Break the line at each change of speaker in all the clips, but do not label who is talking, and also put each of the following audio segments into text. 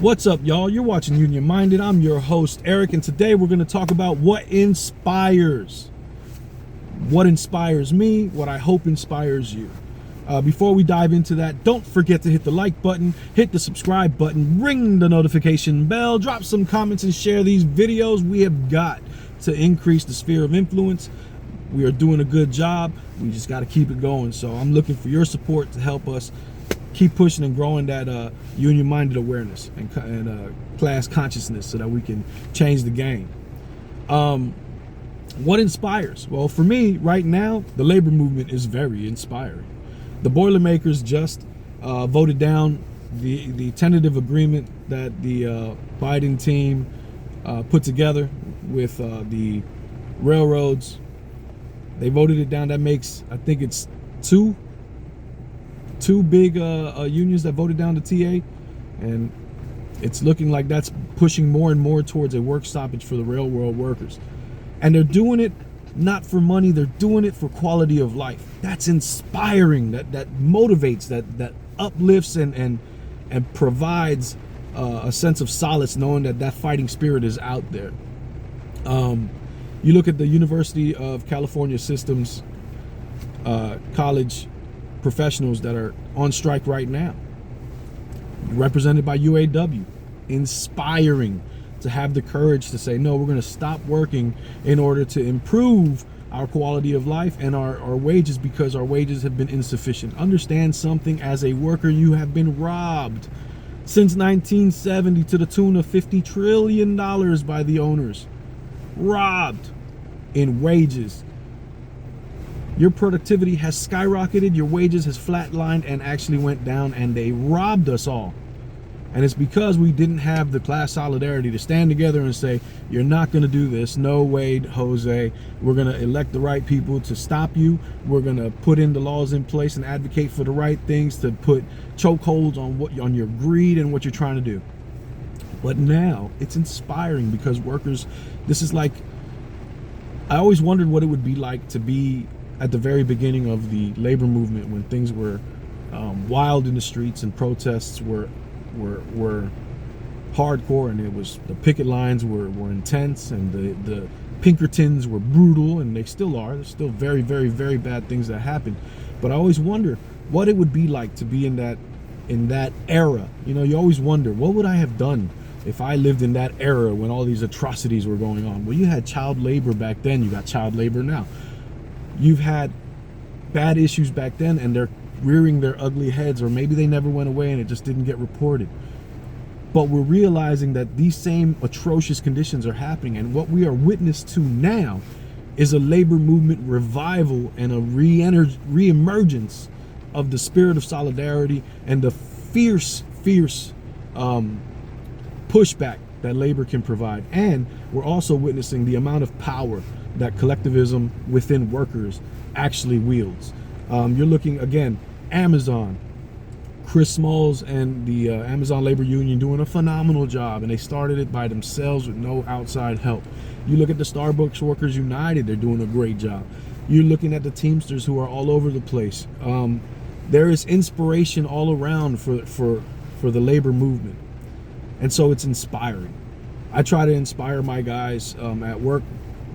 What's up, y'all? You're watching Union Minded. I'm your host, Eric, and today we're going to talk about what inspires. What inspires me, what I hope inspires you. Before we dive into that, don't forget to hit the like button, hit the subscribe button, ring the notification bell, drop some comments, and share these videos. We have got to increase the sphere of influence. We are doing a good job. We just got to keep it going. So I'm looking for your support to help us keep pushing and growing that union-minded awareness and class consciousness so that we can change the game. What inspires? Well, for me, right now, the labor movement is very inspiring. The Boilermakers just voted down the tentative agreement that the Biden team put together with the railroads. They voted it down. That makes, I think it's two big unions that voted down the TA, and it's looking like that's pushing more and more towards a work stoppage for the railroad workers. And they're doing it not for money, they're doing it for quality of life. That's inspiring, that motivates, that uplifts and provides a sense of solace, knowing that fighting spirit is out there. You look at the University of California Systems college professionals that are on strike right now, represented by UAW. Inspiring to have the courage to say, no, we're going to stop working in order to improve our quality of life and our wages, because our wages have been insufficient. Understand something: as a worker, you have been robbed since 1970 to the tune of $50 trillion by the owners. Robbed in wages. Your productivity has skyrocketed, your wages has flatlined and actually went down, and they robbed us all. And it's because we didn't have the class solidarity to stand together and say, you're not going to do this. No way, Jose. We're going to elect the right people to stop you. We're going to put in the laws in place and advocate for the right things, to put chokeholds on your greed and what you're trying to do. But now it's inspiring because workers, this is like, I always wondered what it would be like to be at the very beginning of the labor movement, when things were wild in the streets and protests were hardcore, and it was, the picket lines were intense, and the Pinkertons were brutal, and they still are. There's still very, very, very bad things that happen. But I always wonder what it would be like to be in that era. You know, you always wonder, what would I have done if I lived in that era when all these atrocities were going on? Well, you had child labor back then, you got child labor now. You've had bad issues back then, and they're rearing their ugly heads, or maybe they never went away and it just didn't get reported. But we're realizing that these same atrocious conditions are happening, and what we are witness to now is a labor movement revival and a re-emergence of the spirit of solidarity and the fierce pushback that labor can provide. And we're also witnessing the amount of power that collectivism within workers actually wields. You're looking, again, Amazon, Chris Smalls and the Amazon Labor Union doing a phenomenal job, and they started it by themselves with no outside help. You look at the Starbucks Workers United, they're doing a great job. You're looking at the Teamsters, who are all over the place. There is inspiration all around for the labor movement, and so it's inspiring. I try to inspire my guys at work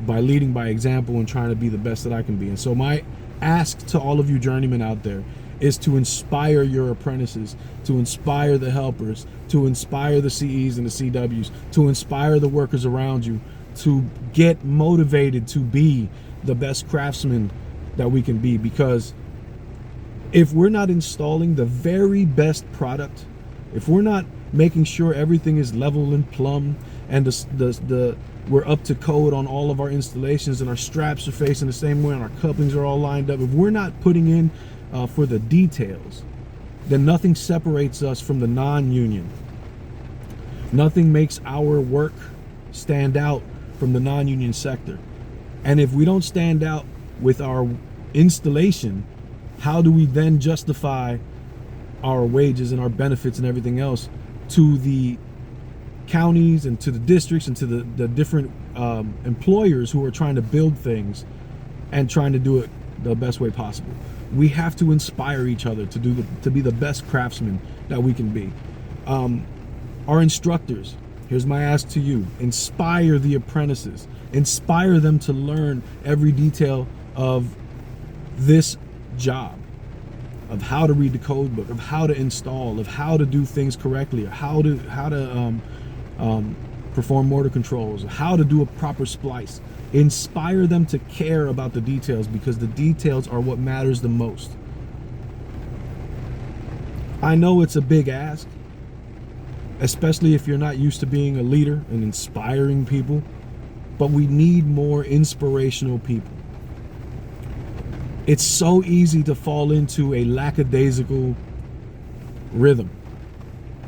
by leading by example and trying to be the best that I can be. And so my ask to all of you journeymen out there is to inspire your apprentices, to inspire the helpers, to inspire the CEs and the CWs, to inspire the workers around you, to get motivated to be the best craftsmen that we can be. Because if we're not installing the very best product, if we're not making sure everything is level and plumb, and we're up to code on all of our installations, and our straps are facing the same way, and our couplings are all lined up, if we're not putting in for the details, then nothing separates us from the non-union. Nothing makes our work stand out from the non-union sector. And if we don't stand out with our installation, how do we then justify our wages and our benefits and everything else to the counties and to the districts and to the different employers who are trying to build things and trying to do it the best way possible? We have to inspire each other to be the best craftsmen that we can be. Our instructors, here's my ask to you: inspire the apprentices, inspire them to learn every detail of this job, of how to read the code book, of how to install, of how to do things correctly, how to perform motor controls, how to do a proper splice. Inspire them to care about the details, because the details are what matters the most. I know it's a big ask, especially if you're not used to being a leader and inspiring people, but we need more inspirational people. It's so easy to fall into a lackadaisical rhythm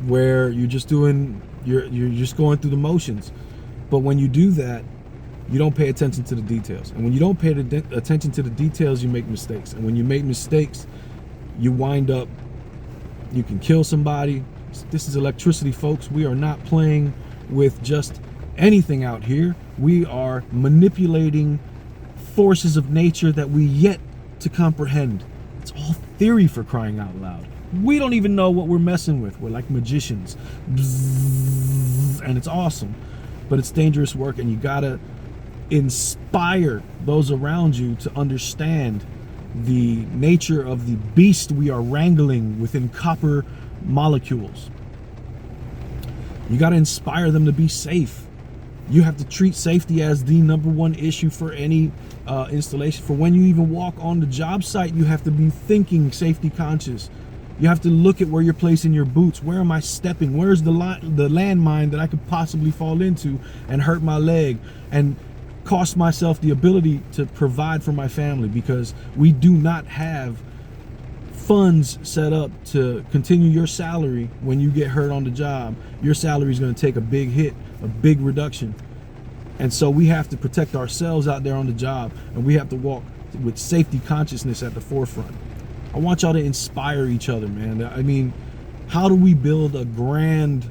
where you're just going through the motions. But when you do that, you don't pay attention to the details. And when you don't pay attention to the details, you make mistakes. And when you make mistakes, you wind up, you can kill somebody. This is electricity, folks. We are not playing with just anything out here. We are manipulating forces of nature that we yet to comprehend. It's all theory, for crying out loud. We don't even know what we're messing with. We're like magicians. Bzzz, and it's awesome, but it's dangerous work, and you gotta inspire those around you to understand the nature of the beast we are wrangling within copper molecules. You got to inspire them to be safe. You have to treat safety as the number one issue for any installation. For when you even walk on the job site, you have to be thinking safety conscious. You have to look at where you're placing your boots. Where am I stepping? Where's the landmine that I could possibly fall into and hurt my leg and cost myself the ability to provide for my family? Because we do not have funds set up to continue your salary. When you get hurt on the job, your salary is going to take a big hit, a big reduction. And so we have to protect ourselves out there on the job, and we have to walk with safety consciousness at the forefront. I want y'all to inspire each other, man. I mean, how do we build a grand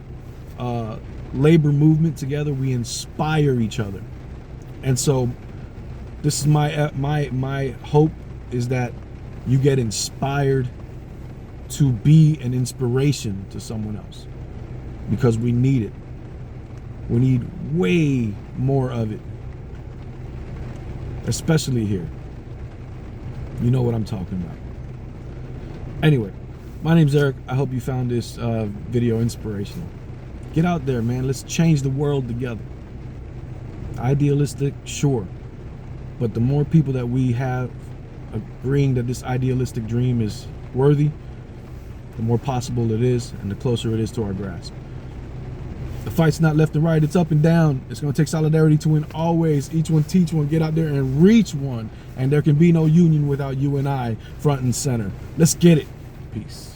labor movement together? We inspire each other. And so this is my hope, is that you get inspired to be an inspiration to someone else, because we need it. We need way more of it, especially here. You know what I'm talking about. Anyway, my name's Eric. I hope you found this video inspirational. Get out there, man. Let's change the world together. Idealistic, sure, but the more people that we have agreeing that this idealistic dream is worthy, the more possible it is, and the closer it is to our grasp. The fight's not left and right, it's up and down. It's going to take solidarity to win always. Each one teach one, get out there and reach one. And there can be no union without you and I front and center. Let's get it. Peace.